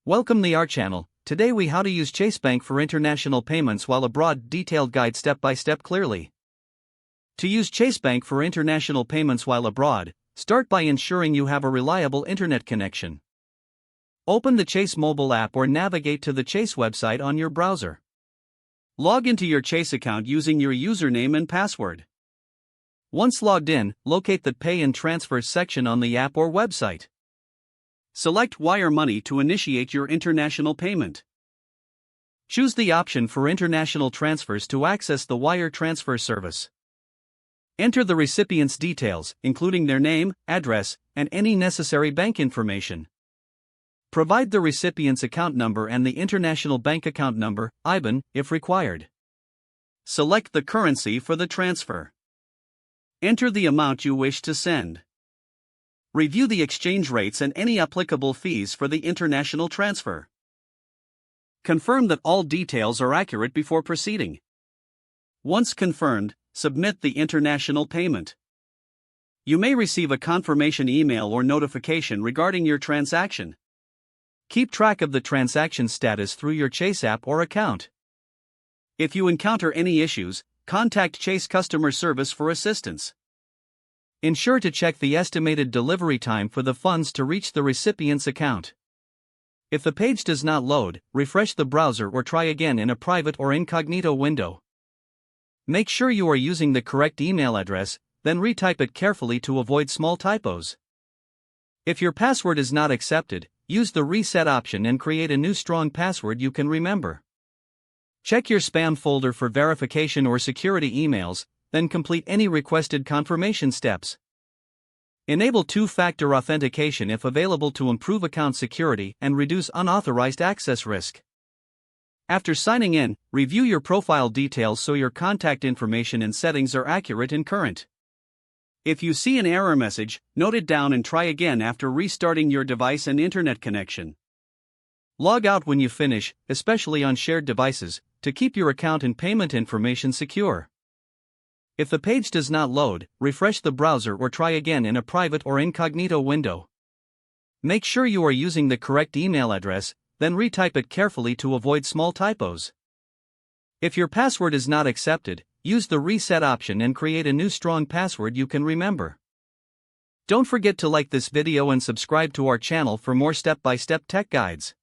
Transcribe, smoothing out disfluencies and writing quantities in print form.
Welcome to our channel. Today we how to use Chase Bank for international payments while abroad. Detailed guide step by step clearly. To use Chase Bank for international payments while abroad, start by ensuring you have a reliable internet connection. Open the Chase mobile app or navigate to the Chase website on your browser. Log into your Chase account using your username and password. Once logged in, locate the Pay and Transfers section on the app or website. Select Wire Money to initiate your international payment. Choose the option for international transfers to access the wire transfer service. Enter the recipient's details, including their name, address, and any necessary bank information. Provide the recipient's account number and the international bank account number, IBAN, if required. Select the currency for the transfer. Enter the amount you wish to send. Review the exchange rates and any applicable fees for the international transfer. Confirm that all details are accurate before proceeding. Once confirmed, submit the international payment. You may receive a confirmation email or notification regarding your transaction. Keep track of the transaction status through your Chase app or account. If you encounter any issues, contact Chase customer service for assistance. Ensure to check the estimated delivery time for the funds to reach the recipient's account. If the page does not load, refresh the browser or try again in a private or incognito window. Make sure you are using the correct email address, then retype it carefully to avoid small typos. If your password is not accepted, use the reset option and create a new strong password you can remember. Check your spam folder for verification or security emails, then complete any requested confirmation steps. Enable two-factor authentication if available to improve account security and reduce unauthorized access risk. After signing in, review your profile details so your contact information and settings are accurate and current. If you see an error message, note it down and try again after restarting your device and internet connection. Log out when you finish, especially on shared devices, to keep your account and payment information secure. If the page does not load, refresh the browser or try again in a private or incognito window. Make sure you are using the correct email address, then retype it carefully to avoid small typos. If your password is not accepted, use the reset option and create a new strong password you can remember. Don't forget to like this video and subscribe to our channel for more step-by-step tech guides.